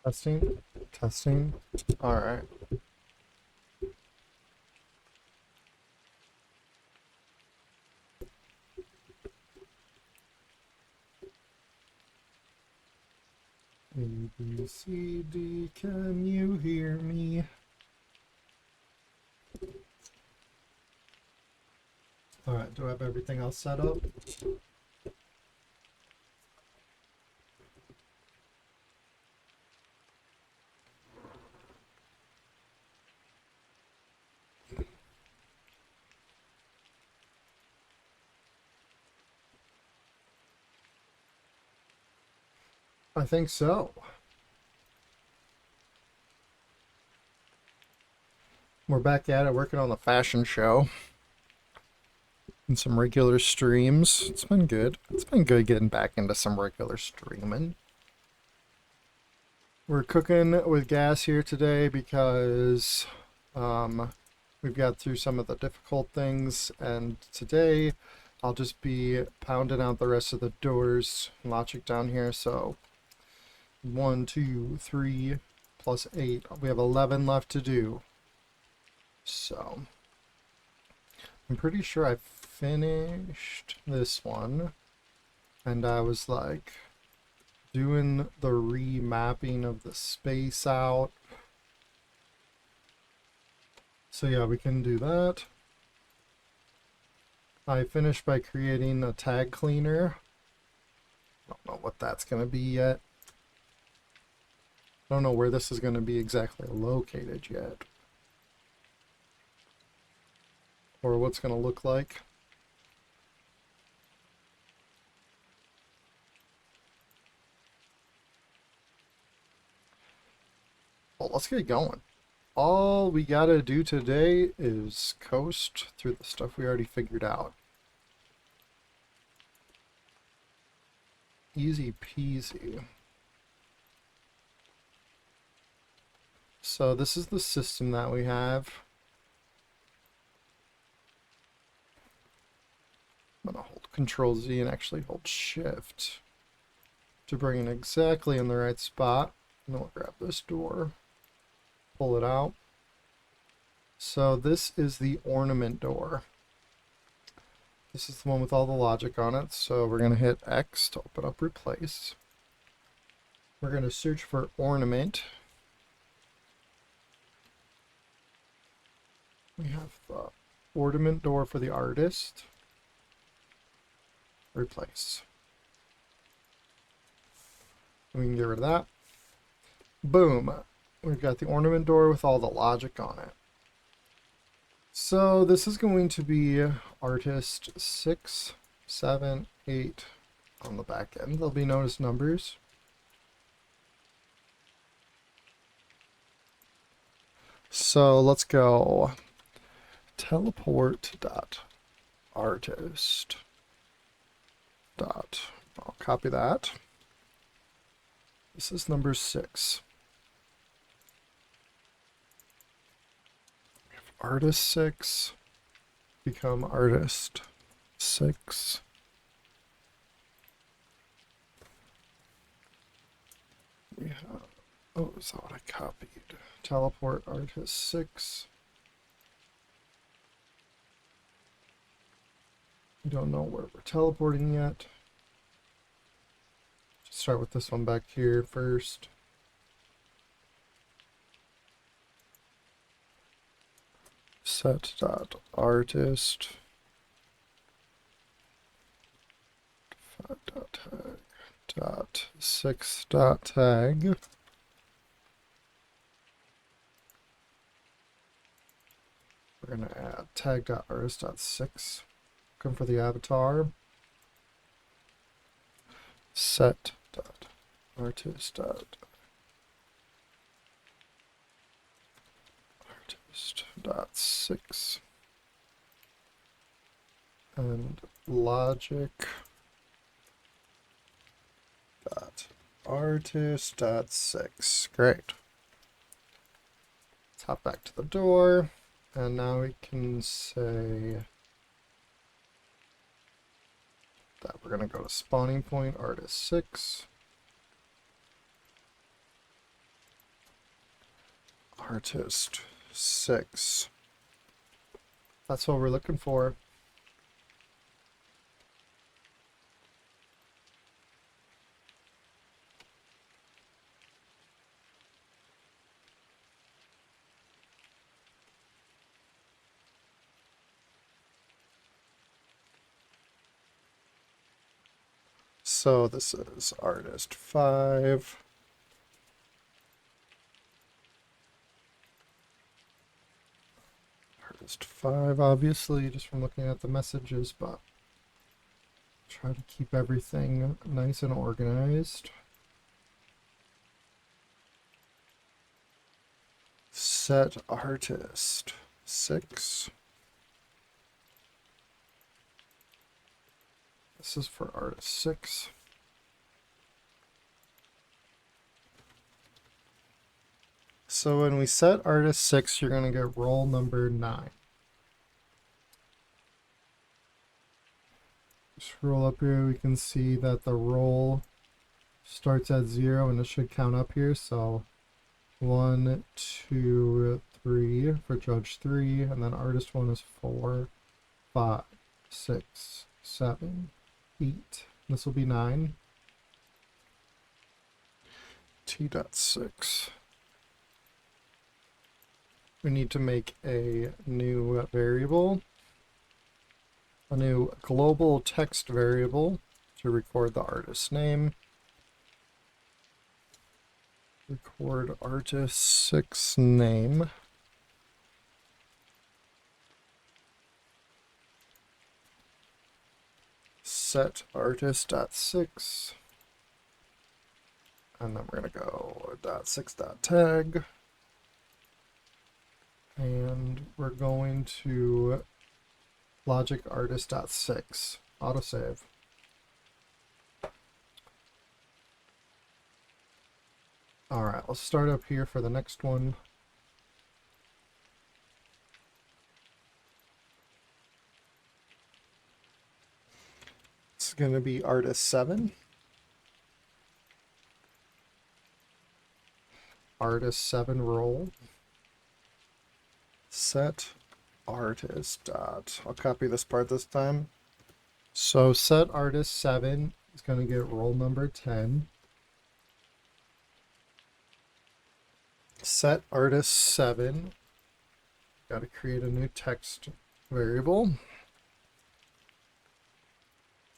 Testing, testing. All right. A, B, C, D, can you hear me? All right, do I have everything else set up? I think so. We're back at it, working on the fashion show and some regular streams. It's been good. It's been good getting back into some regular streaming. We're cooking with gas here today because we've got through some of the difficult things, and today I'll just be pounding out the rest of the doors logic down here. So 1, 2, 3 plus 8. We have 11 left to do. So I'm pretty sure I finished this one, and I was like doing the remapping of the space out. So yeah, we can do that. I finished by creating a tag cleaner. I don't know what that's going to be yet. I don't know where this is going to be exactly located yet, or what's going to look like. Well, let's get going. All we gotta do today is coast through the stuff we already figured out. Easy peasy. So this is the system that we have. I'm gonna hold Control Z and actually hold Shift to bring it exactly in the right spot. And then we'll grab this door, pull it out. So this is the ornament door. This is the one with all the logic on it. So we're gonna hit X to open up replace. We're gonna search for ornament. We have the ornament door for the artist. Replace. We can get rid of that. Boom. We've got the ornament door with all the logic on it. So this is going to be artist 6, 7, 8 on the back end. They'll be known as numbers. So let's go teleport dot artist dot. I'll copy that. This is number 6. Artist 6 become artist 6. We have, oh, is that what I copied? Teleport artist 6. We don't know where we're teleporting yet. Just start with this one back here first. Set dot artist dot tag dot 6 dot tag. We're gonna add tag dot artist dot 6. Looking for the avatar. Set dot artist dot dot 6 and logic dot artist dot 6. Great. Let's hop back to the door, and now we can say that we're going to go to spawning point artist 6. artist 6. That's what we're looking for. So this is artist 5. Artist 5, obviously, just from looking at the messages, but try to keep everything nice and organized. Set artist 6. This is for artist 6. So when we set artist 6, you're going to get roll number 9. Scroll up here, we can see that the roll starts at 0 and it should count up here. So 1, 2, 3 for judge 3, and then artist 1 is 4, 5, 6, 7, 8. This will be 9. T.6. We need to make a new variable, a new global text variable to record the artist's name. Record artist 6 name. Set artist.6. And then we're going to go .6.tag. And we're going to logic artist.6. Autosave. Alright, let's start up here for the next one. It's going to be artist 7. Artist 7 roll. Set artist dot. I'll copy this part this time. So set artist 7 is going to get roll number 10. Set artist 7. Got to create a new text variable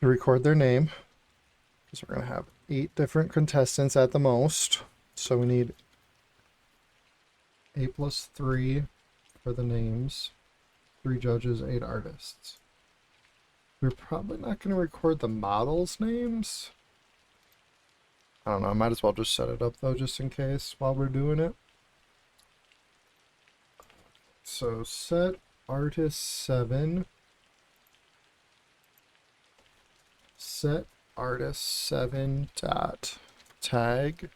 to record their name, because we're going to have 8 different contestants at the most. So we need 8 plus 3 for the names, 3 judges, 8 artists. We're probably not going to record the models' names. I don't know, I might as well just set it up though, just in case while we're doing it. So set artist 7. Set artist 7 dot tag.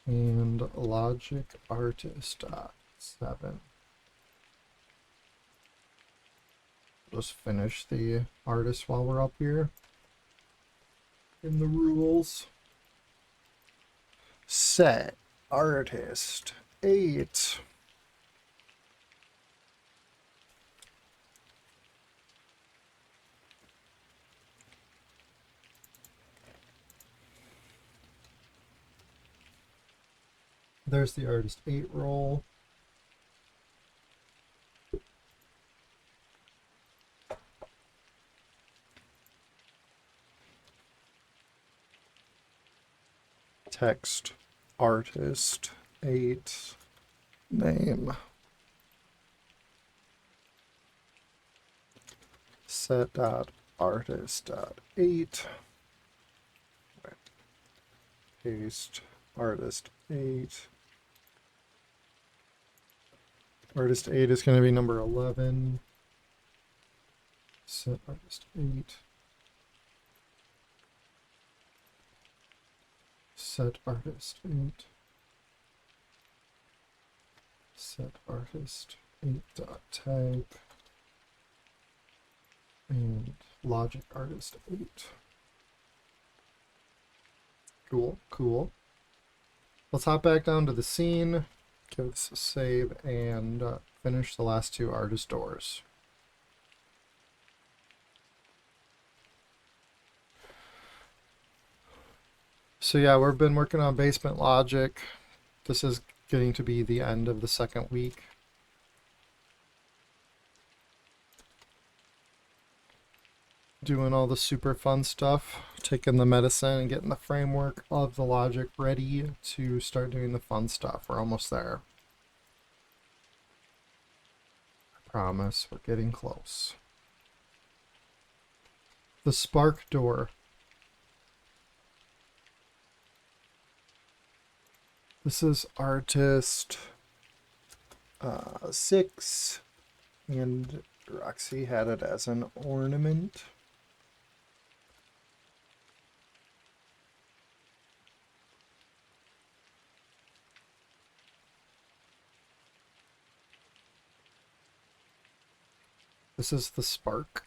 And logic artist dot 7. Just finish the artist while we're up here in the rules. Set artist 8. There's the artist 8 roll. Text artist 8 name. Set dot artist dot 8. Paste artist 8. Artist 8 is going to be number 11. Set artist 8. Set artist 8. Set artist 8 dot tag. And logic artist 8. Cool, cool. Let's hop back down to the scene, give this a save, and finish the last two artist doors. So yeah, we've been working on basement logic. This is getting to be the end of the second week. Doing all the super fun stuff, taking the medicine and getting the framework of the logic ready to start doing the fun stuff. We're almost there. I promise, we're getting close. The spark door. This is artist 6, and Roxy had it as an ornament. This is the spark.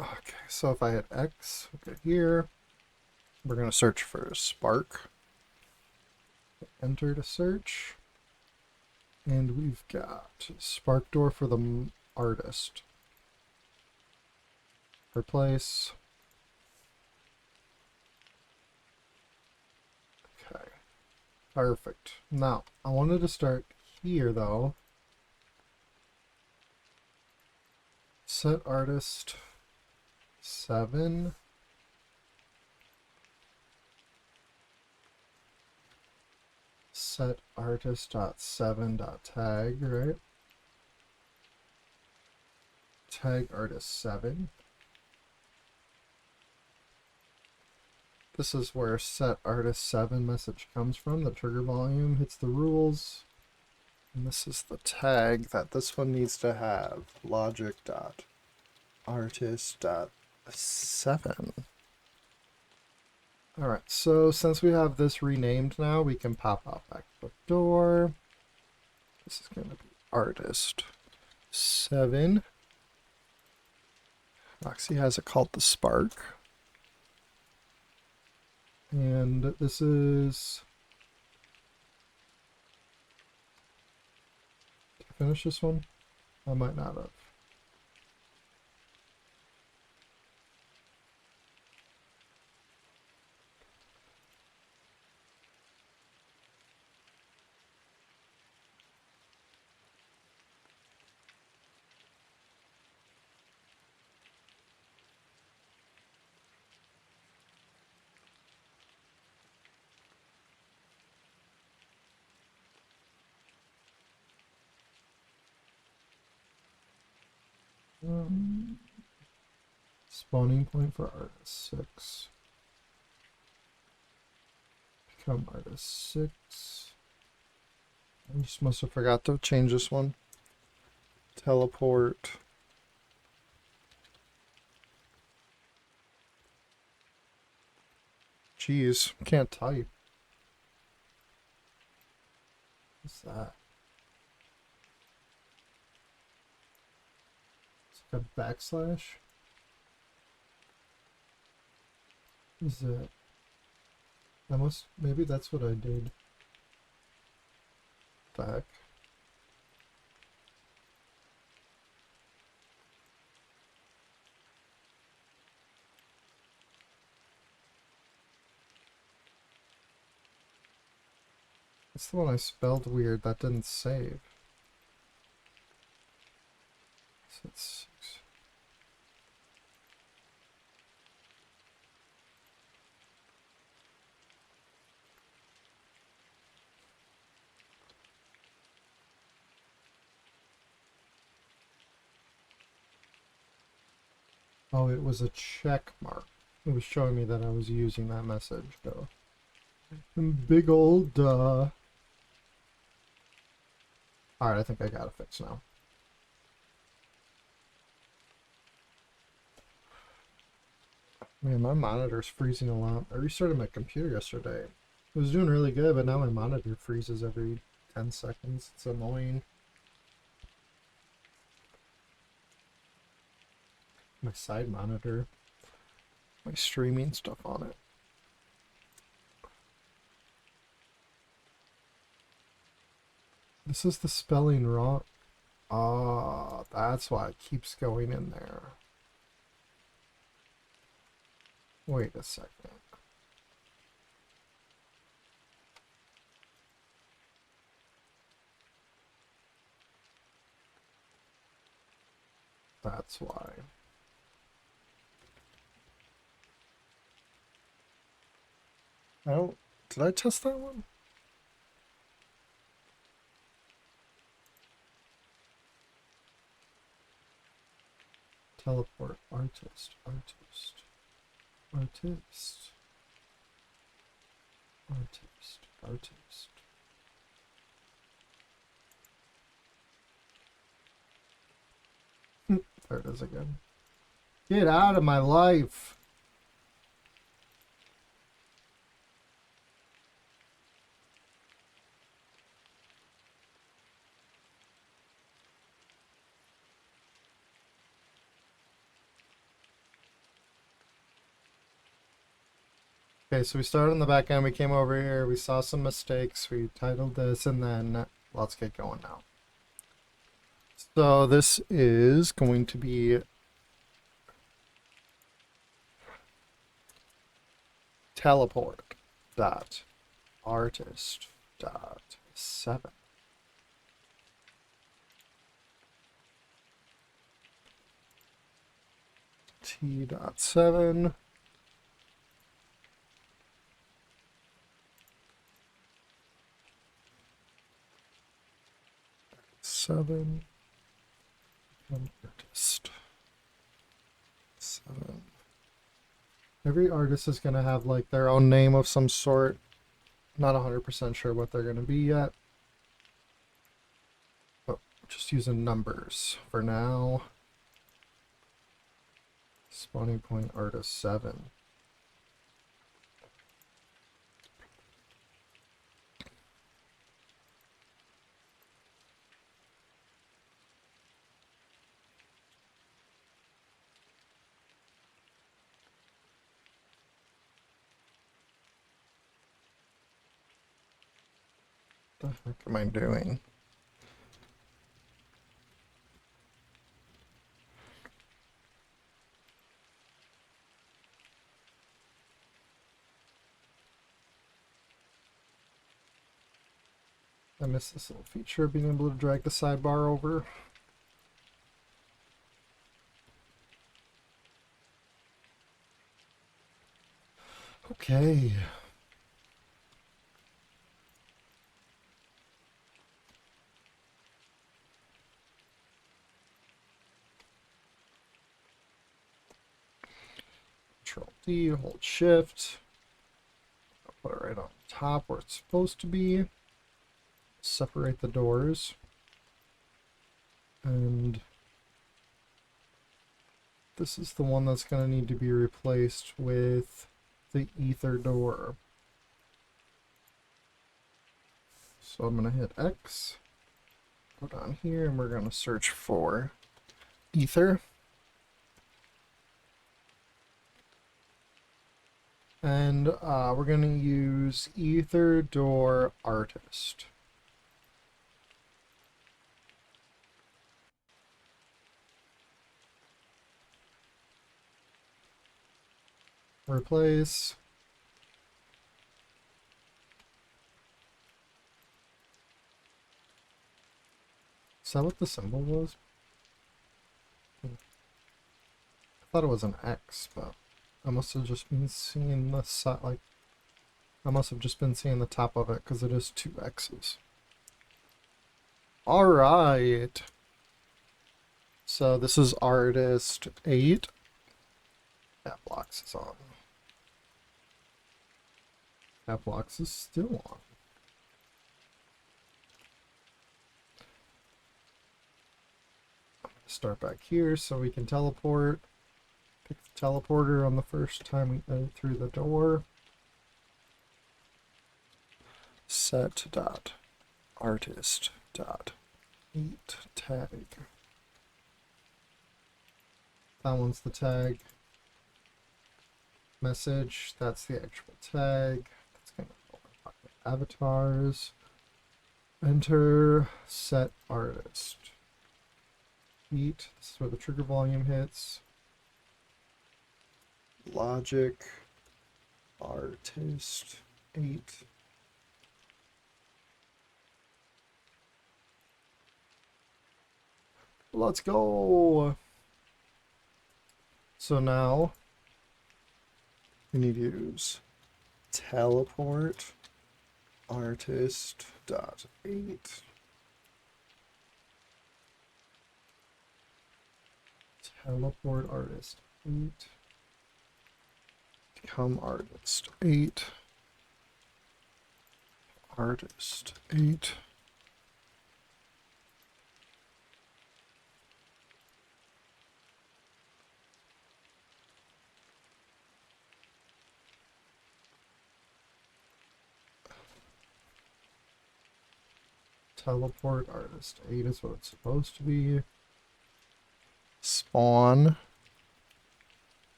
Okay, so if I hit X, we'll get here. We're going to search for a spark. Enter to search. And we've got spark door for the artist. Replace. Okay. Perfect. Now, I wanted to start here though. Set artist 7. Set artist.7.tag, right? Tag artist 7. This is where set artist 7 message comes from. The trigger volume hits the rules. And this is the tag that this one needs to have. Logic.artist.7. Alright, so since we have this renamed now, we can pop out back the door. This is going to be artist 7. Roxy has it called the spark. And this is... Did I finish this one? I might not have. Spawning point for artist 6. Become artist 6. I just must have forgot to change this one. Teleport. Jeez, can't type. What's that? It's like a backslash? Is that? I must, maybe that's what I did. What the heck? That's the one I spelled weird. That didn't save. So it's 6. Oh, it was a check mark. It was showing me that I was using that message, though. Big old duh. Alright, I think I got it fixed now. Man, my monitor's freezing a lot. I restarted my computer yesterday. It was doing really good, but now my monitor freezes every 10 seconds. It's annoying. My side monitor. My streaming stuff on it. This is the spelling wrong. Ah, that's why it keeps going in there. Wait a second. That's why. Oh, did I test that one? Teleport, artist, artist, artist, artist, artist. There it is again. Get out of my life. Okay, so we started on the back end, we came over here, we saw some mistakes, we titled this, and then let's get going now. So this is going to be teleport dot artist dot 7. T dot 7. Artist 7. Every artist is going to have like their own name of some sort. Not 100% sure what they're going to be yet. But just using numbers for now. Spawning point artist 7. What the heck am I doing? I missed this little feature of being able to drag the sidebar over. Okay. Control D, hold shift. I'll put it right on top where it's supposed to be. Separate the doors. And this is the one that's going to need to be replaced with the ether door. So I'm going to hit X, go down here, and we're going to search for ether. And we're going to use ether door artist. Replace. Is that what the symbol was? I thought it was an X, but I must have just been seeing the side, like, I must have just been seeing the top of it because it is 2 X's. All right. So this is artist 8. That blocks is on. That blocks is still on. Start back here so we can teleport. Pick the teleporter on the first time we go through the door. Set dot artist dot 8 tag. That one's the tag. Message, that's the actual tag. That's gonna open avatars. Enter set artist. Beat. This is where the trigger volume hits. Logic. Artist. 8. Let's go. So now we need to use teleport artist dot 8. Teleport artist 8. Become artist 8. Artist 8. Teleport artist 8 is what it's supposed to be. Spawn.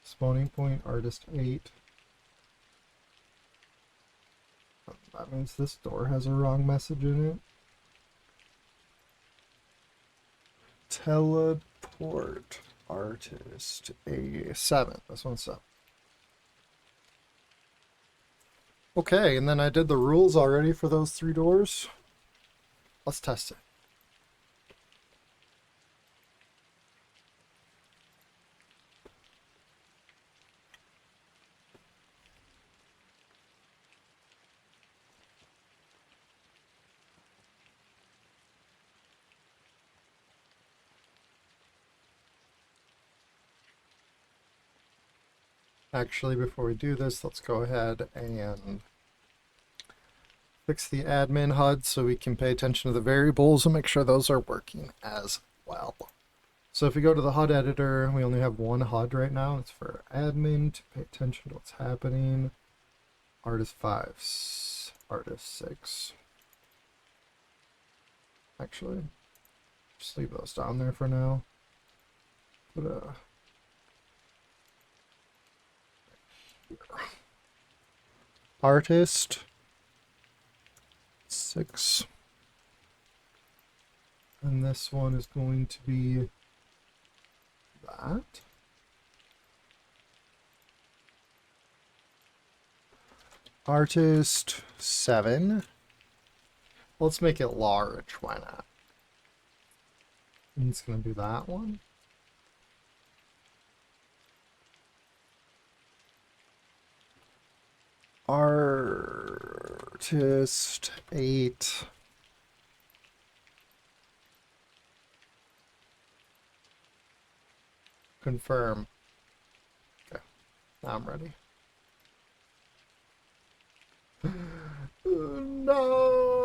Spawning point artist 8. That means this door has a wrong message in it. Teleport artist a 7. This one's 7. Okay, and then I did the rules already for those 3 doors. Let's test it. Actually, before we do this, let's go ahead and fix the admin HUD so we can pay attention to the variables and make sure those are working as well. So if we go to the HUD editor, we only have one HUD right now. It's for admin to pay attention to what's happening. Artist 5, artist 6. Actually, just leave those down there for now. Put a artist 6, and this one is going to be that. Artist 7. Let's make it large, why not? And it's going to be that one. Artist 8. Confirm. Okay, now I'm ready. No!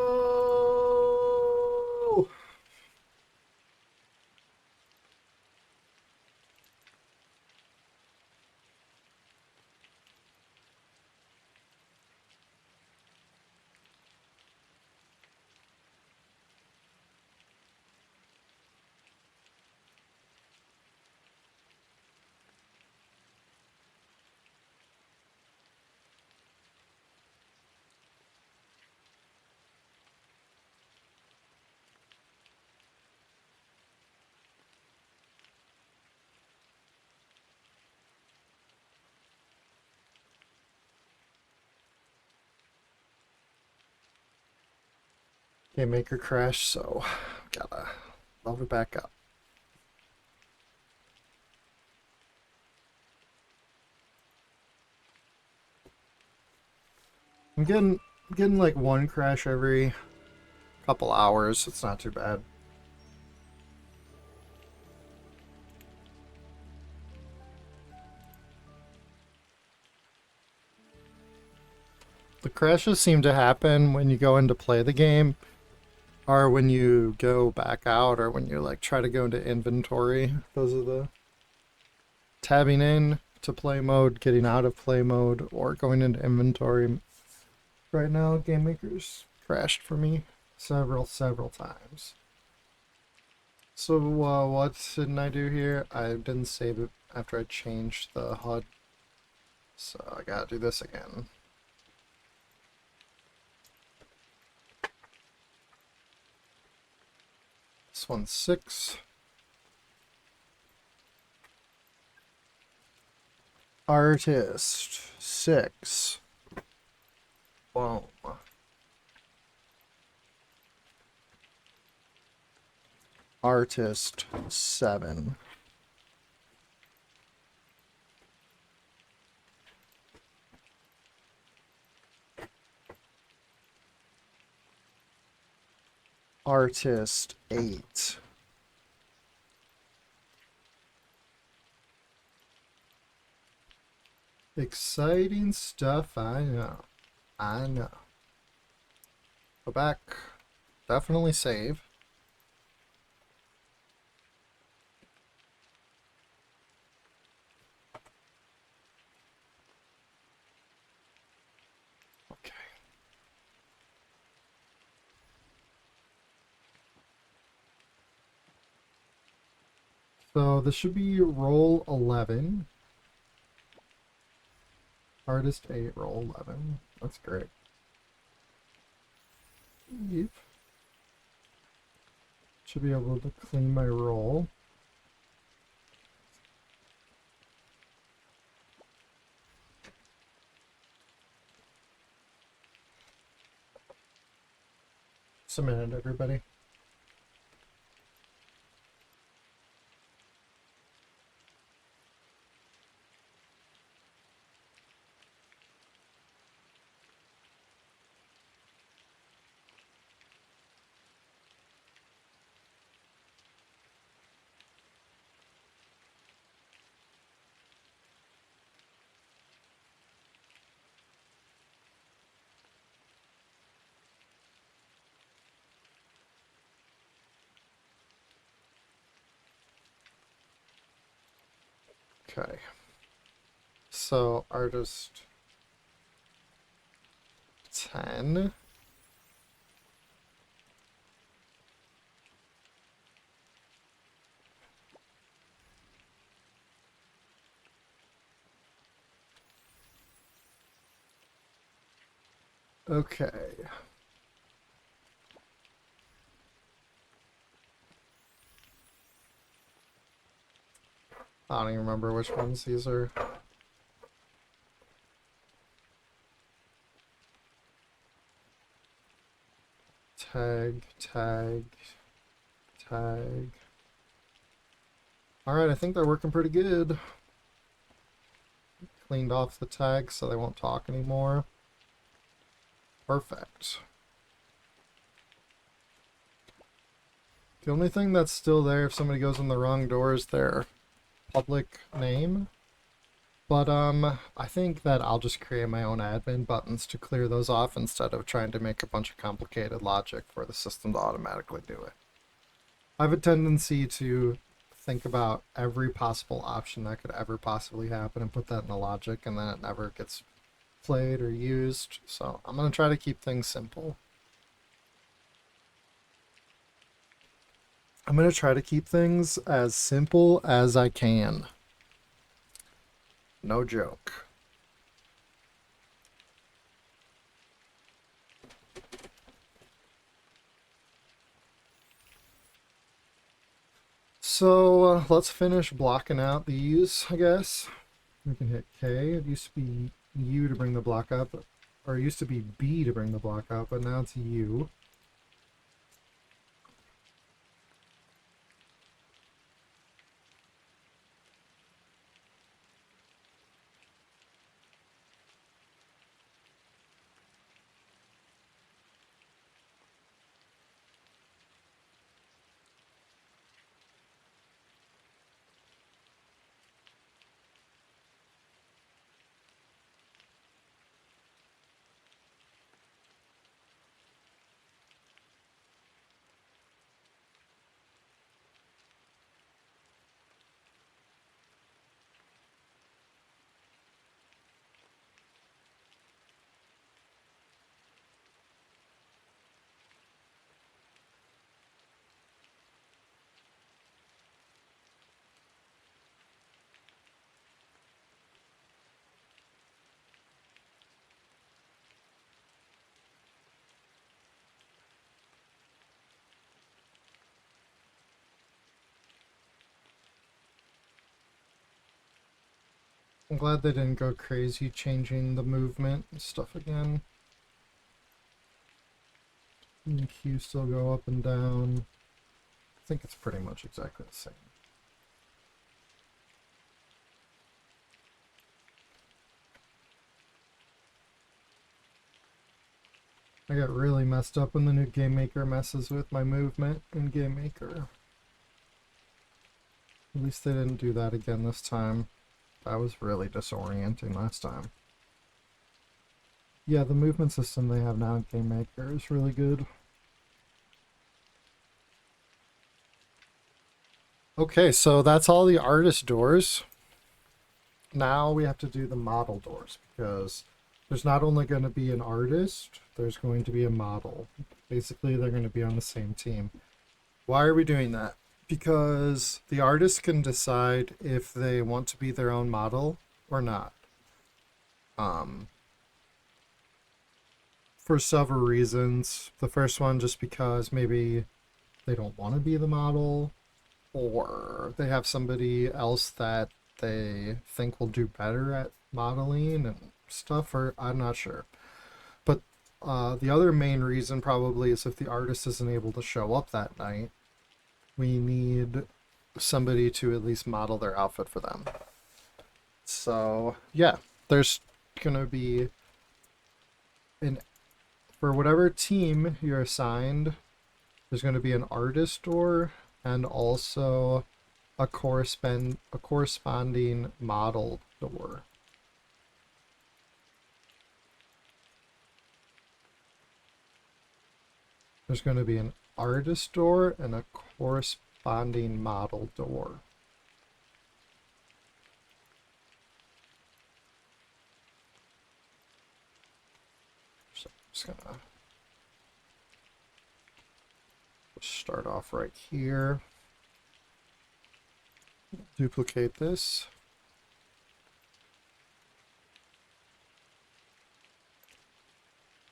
GameMaker crashed, so gotta load it back up. I'm getting like one crash every couple hours. It's not too bad. The crashes seem to happen when you go in to play the game, or when you go back out, or when you like try to go into inventory. Those are the tabbing in to play mode, getting out of play mode, or going into inventory. Right now, GameMaker's crashed for me several times. So what didn't I do here? I didn't save it after I changed the HUD, so I gotta do this again. this one's 6. Artist 6. Boom. Artist 7. Artist 8. Exciting stuff, I know. I know. Go back. Definitely save. Okay. So this should be roll 11. Artist 8, roll 11. That's great. Yep. Should be able to clean my roll. Just a minute, everybody. Okay. So artist 10. Okay. I don't even remember which ones these are. Tag, tag, tag. Alright, I think they're working pretty good. Cleaned off the tags so they won't talk anymore. Perfect. The only thing that's still there if somebody goes in the wrong door is their public name. But I think that I'll just create my own admin buttons to clear those off instead of trying to make a bunch of complicated logic for the system to automatically do it. I have a tendency to think about every possible option that could ever possibly happen and put that in the logic, and then it never gets played or used. So I'm going to try to keep things simple. I'm going to try to keep things as simple as I can. No joke. So let's finish blocking out these, I guess. We can hit K. It used to be U to bring the block up, or it used to be B to bring the block up, but now it's U. I'm glad they didn't go crazy changing the movement and stuff again. And Q still go up and down. I think it's pretty much exactly the same. I got really messed up when the new GameMaker messes with my movement in GameMaker. At least they didn't do that again this time. That was really disorienting last time. Yeah, the movement system they have now in GameMaker is really good. Okay, so that's all the artist doors. Now we have to do the model doors because there's not only going to be an artist, there's going to be a model. Basically, they're going to be on the same team. Why are we doing that? Because the artist can decide if they want to be their own model or not. For several reasons. The first one, just because maybe they don't want to be the model, or they have somebody else that they think will do better at modeling and stuff, or I'm not sure. But the other main reason probably is if the artist isn't able to show up that night, we need somebody to at least model their outfit for them. So yeah, there's gonna be for whatever team you're assigned, there's going to be an artist door and also a corresponding model door. There's going to be an artist door and a corresponding model door. So I'm just going to start off right here. Duplicate this.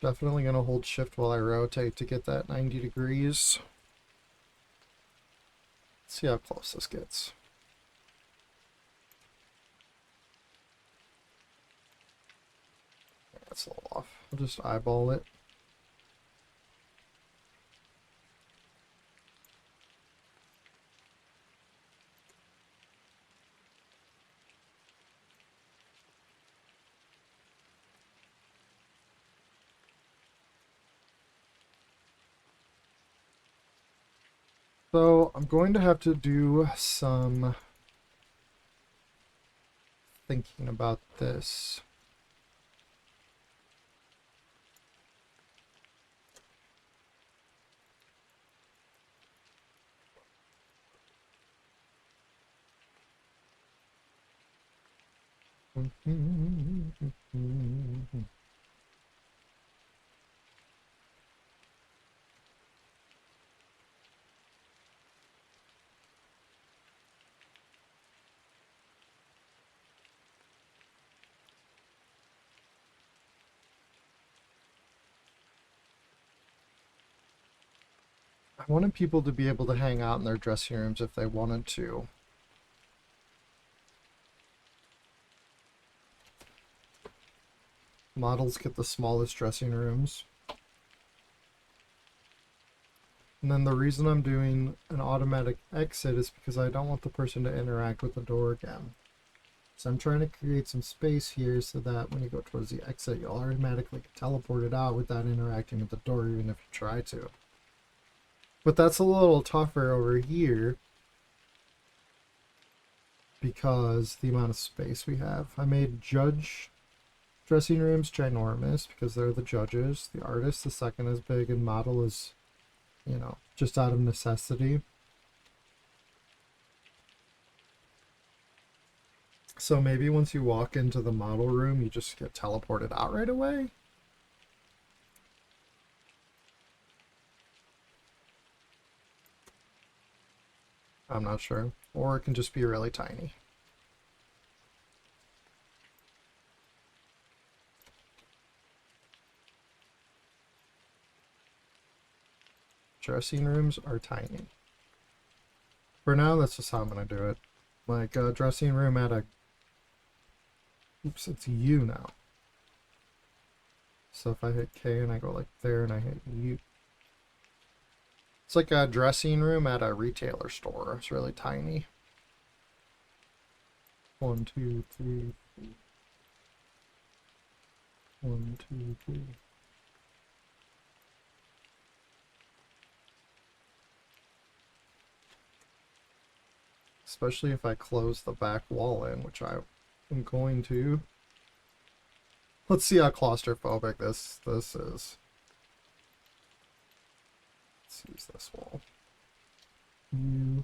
Definitely going to hold shift while I rotate to get that 90 degrees. Let's see how close this gets. That's a little off. I'll just eyeball it. So I'm going to have to do some thinking about this. I wanted people to be able to hang out in their dressing rooms if they wanted to. Models get the smallest dressing rooms. And then the reason I'm doing an automatic exit is because I don't want the person to interact with the door again. So I'm trying to create some space here so that when you go towards the exit, you'll automatically get teleported out without interacting with the door, even if you try to. But that's a little tougher over here because the amount of space we have. I made judge dressing rooms ginormous because they're the judges. The artist, the second is big, and model is, you know, just out of necessity. So maybe once you walk into the model room, you just get teleported out right away. I'm not sure. Or it can just be really tiny. Dressing rooms are tiny. For now, that's just how I'm going to do it. Like a dressing room at a Oops, it's U now. So if I hit K and I go like there and I hit U. It's like a dressing room at a retailer store. It's really tiny. 1, 2, 3, 4. 1, 2, 3. Especially if I close the back wall in, which I am going to. Let's see how claustrophobic this is. Let's use this wall. U.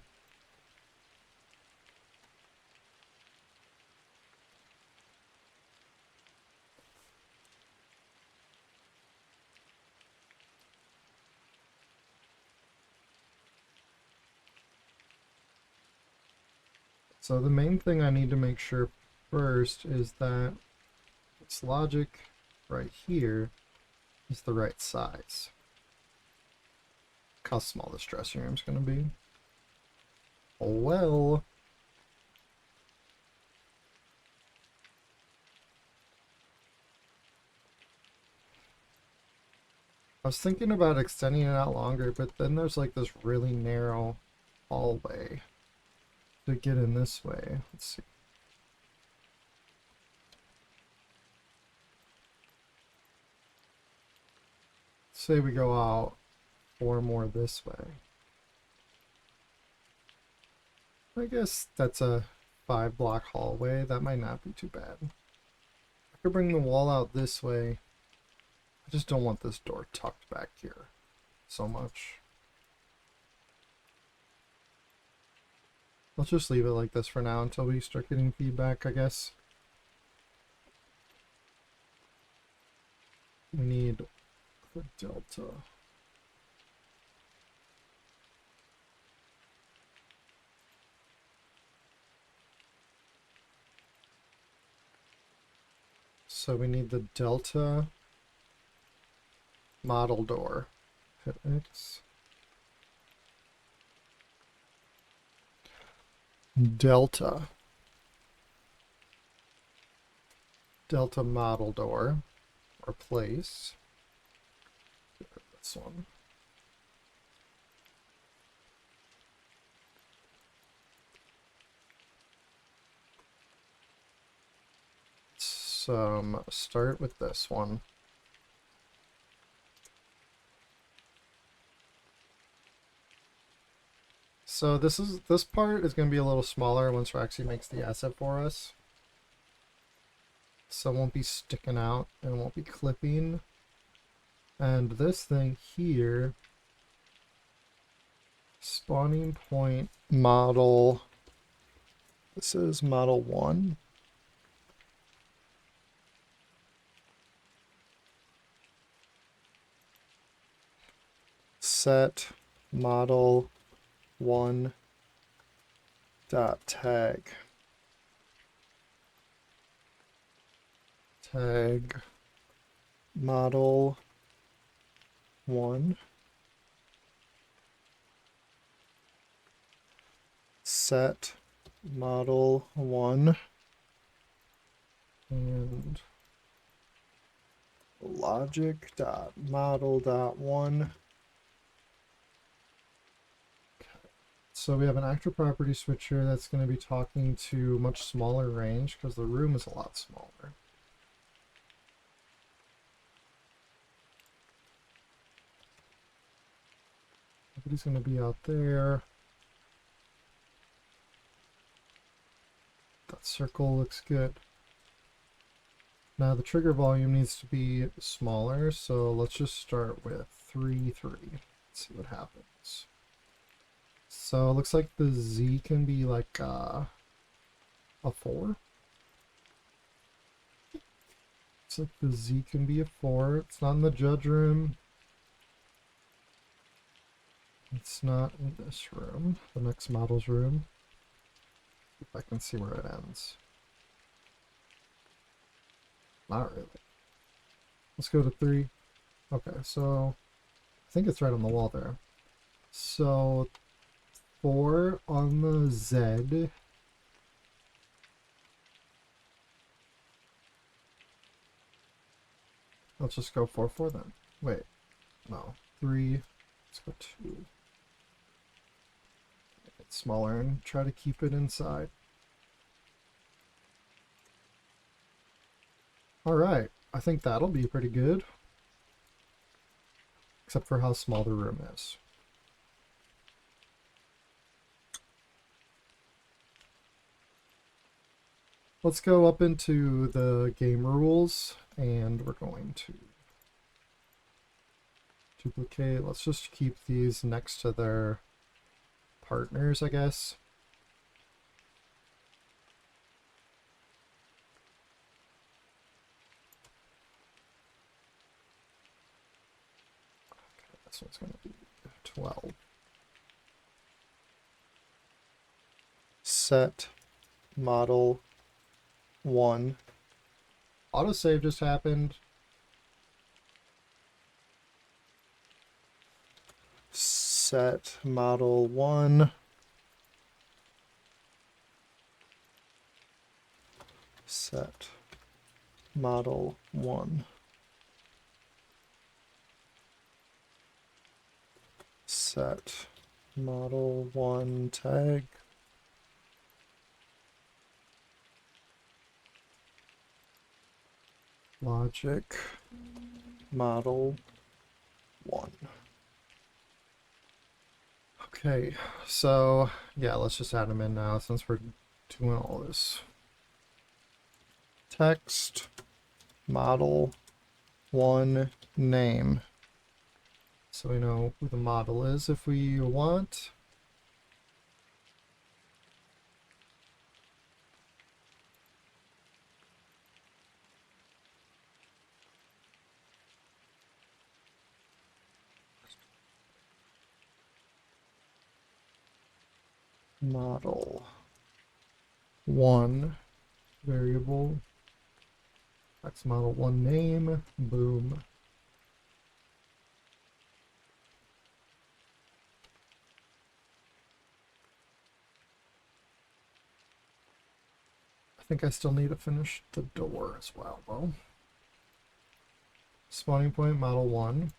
So the main thing I need to make sure first is that this logic right here is the right size. Look how small this dressing room is going to be. Oh well. I was thinking about extending it out longer, but then there's like this really narrow hallway to get in this way. Let's see. Say we go out 4 more this way. I guess that's a 5-block hallway. That might not be too bad. I could bring the wall out this way. I just don't want this door tucked back here so much. Let's just leave it like this for now until we start getting feedback, I guess. We need the delta. So we need the delta model door. Hit X. Delta model door. Replace. This one. Start with this one. So this part is going to be a little smaller once Roxy makes the asset for us. So it won't be sticking out and it won't be clipping. And this thing here, spawning point model, this is model 1. Set model 1 dot tag model 1 set model 1 and logic dot model dot 1. So we have an actor property switcher that's going to be talking to much smaller range because the room is a lot smaller. Everybody's going to be out there. That circle looks good. Now the trigger volume needs to be smaller, so let's just start with 3, 3. Let's see what happens. So it looks like the Z can be like a 4. Looks like the Z can be a 4. It's not in the judge room. It's not in this room, the next model's room. If I can see where it ends. Not really. Let's go to 3. Okay, so I think it's right on the wall there. So 4 on the Z. Let's just go 4, 4 then. Wait, no, 3. Let's go 2. Make it smaller and try to keep it inside. Alright, I think that'll be pretty good. Except for how small the room is. Let's go up into the game rules, and we're going to duplicate. Let's just keep these next to their partners, I guess. Okay, this one's going to be 12. Set model 1. Autosave just happened. Set model 1. Set model 1. Set model 1 tag. Logic model 1. Okay, so yeah, let's just add them in now since we're doing all this. Text model 1 name. So we know who the model is if we want. Model 1 variable. Text model 1 name. Boom. I think I still need to finish the door as well, though. Spawning point model 1.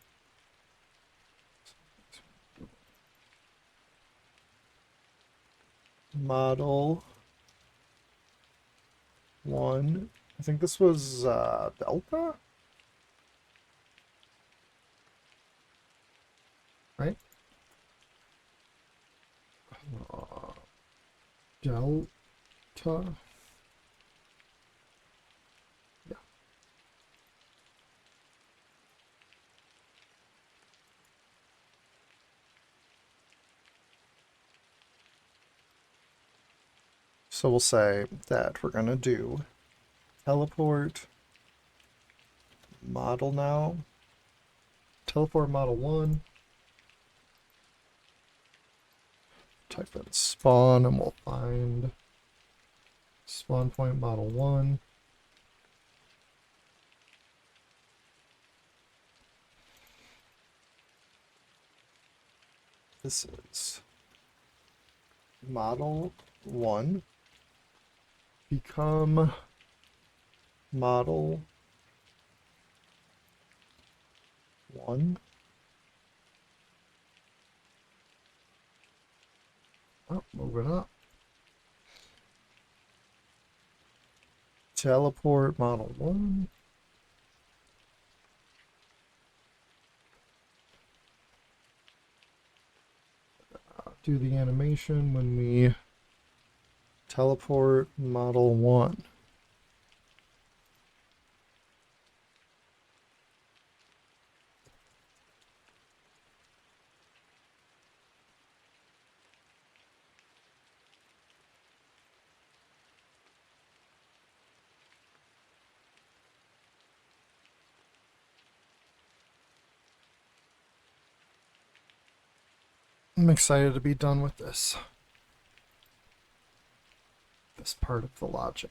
Model 1. I think this was Delta? Right? Delta. Yeah. So we'll say that we're going to do teleport model now. Teleport model 1. Type in spawn and we'll find spawn point model 1. This is model 1. Become model 1. Oh, moving up. Teleport model 1. Do the animation when we teleport model 1. I'm excited to be done with this part of the logic.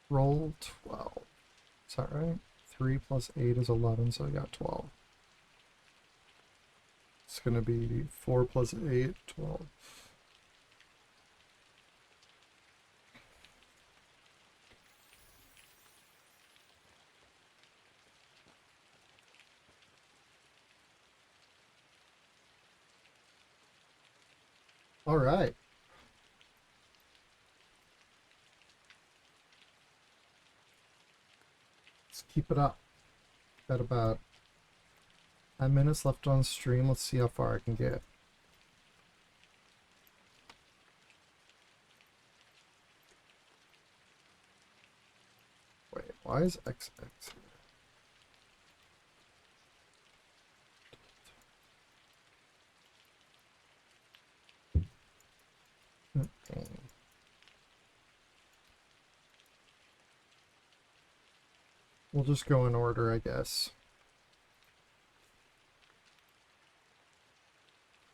roll 12. Is that right? 3 plus 8 is 11, so I got 12. It's going to be 4 plus 8, 12. All right. Let's keep it up. Got about 10 minutes left on stream. Let's see how far I can get. Wait, why is XX here? Okay. We'll just go in order, I guess.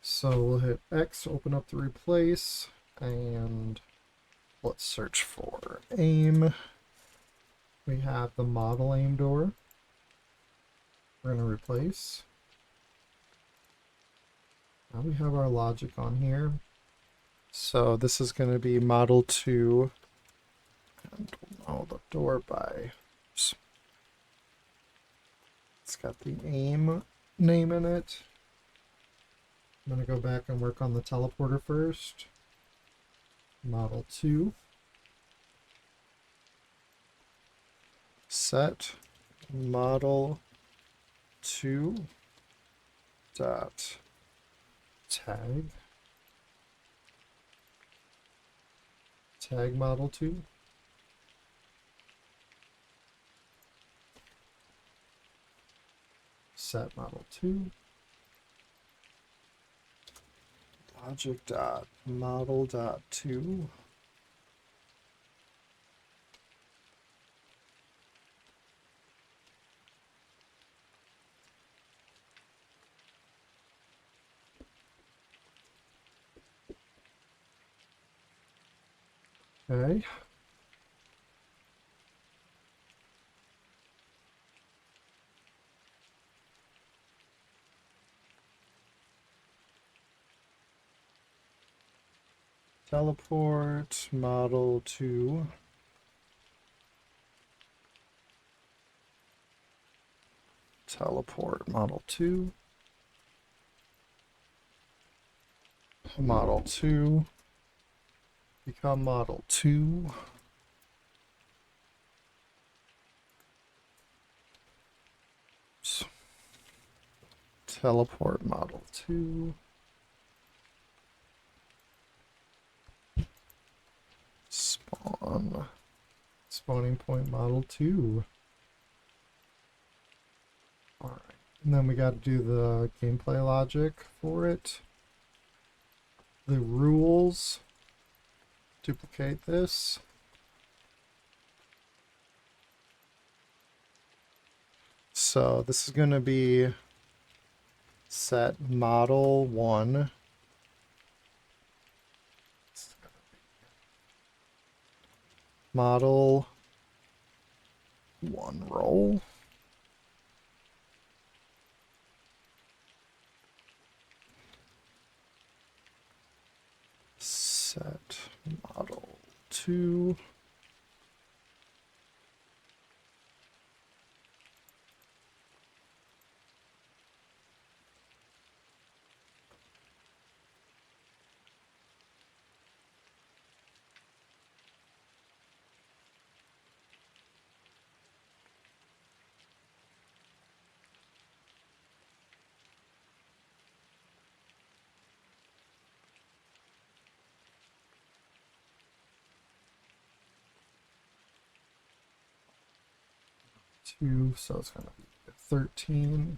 So we'll hit X to open up the replace, and let's search for aim. We have the model aim door. We're going to replace. Now we have our logic on here. So this is going to be model 2. And we'll know the door by... Oops. It's got the aim name in it. I'm going to go back and work on the teleporter first. Model 2. Set model 2 dot tag model 2. Set model 2. Logic dot model dot 2. Okay. Teleport model 2. Teleport model 2. Model 2. Become model 2. Teleport model 2. Spawn. Spawning point model 2. Alright. And then we got to do the gameplay logic for it. The rules. Duplicate this. So this is going to be set model 1. Model 1 roll. Set model 2. So it's going to be 13.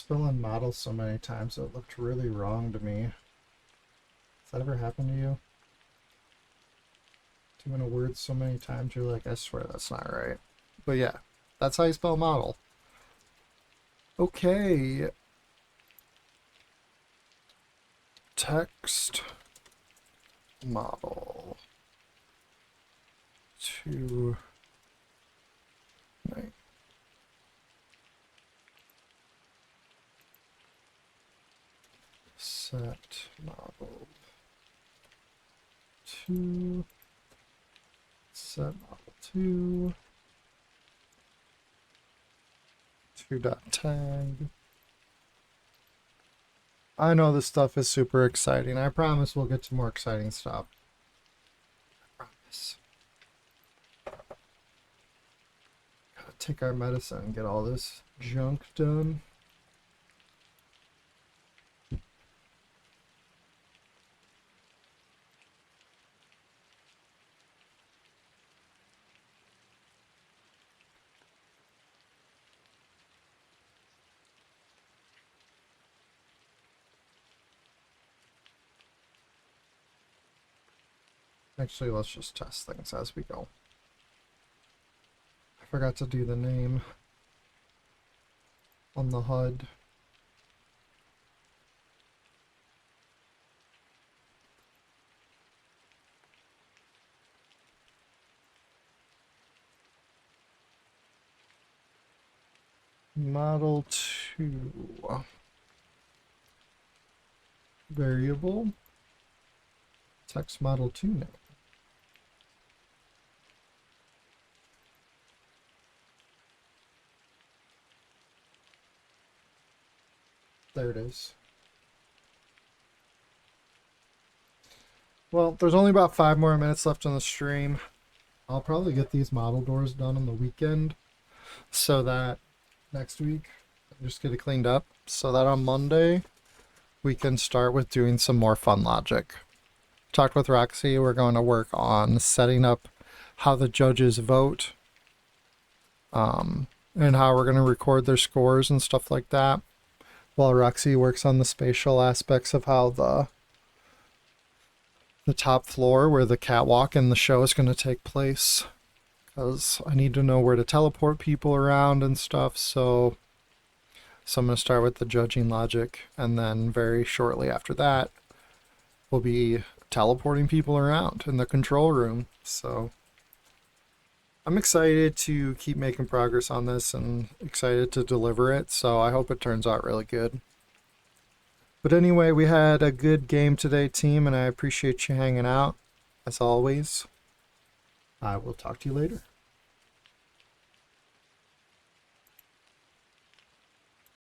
spelling model so many times it looked really wrong to me. Has that ever happened to you? Doing a word so many times you're like, I swear that's not right. But yeah, that's how you spell model. Okay. Text model to name. Set model to set model to dot tag. I know this stuff is super exciting. I promise we'll get to more exciting stuff. I promise. Gotta take our medicine and get all this junk done. Actually, let's just test things as we go. I forgot to do the name on the HUD. Model 2 variable text model 2 name. There it is. Well, there's only about 5 more minutes left on the stream. I'll probably get these model doors done on the weekend so that next week just get it cleaned up so that on Monday we can start with doing some more fun logic. Talked with Roxy, we're going to work on setting up how the judges vote and how we're going to record their scores and stuff like that, while Roxy works on the spatial aspects of how the top floor where the catwalk and the show is going to take place, because I need to know where to teleport people around and stuff. So I'm going to start with the judging logic, and then very shortly after that we'll be teleporting people around in the control room. So I'm excited to keep making progress on this and excited to deliver it, so I hope it turns out really good. But anyway, we had a good game today, team, and I appreciate you hanging out, as always. I will talk to you later.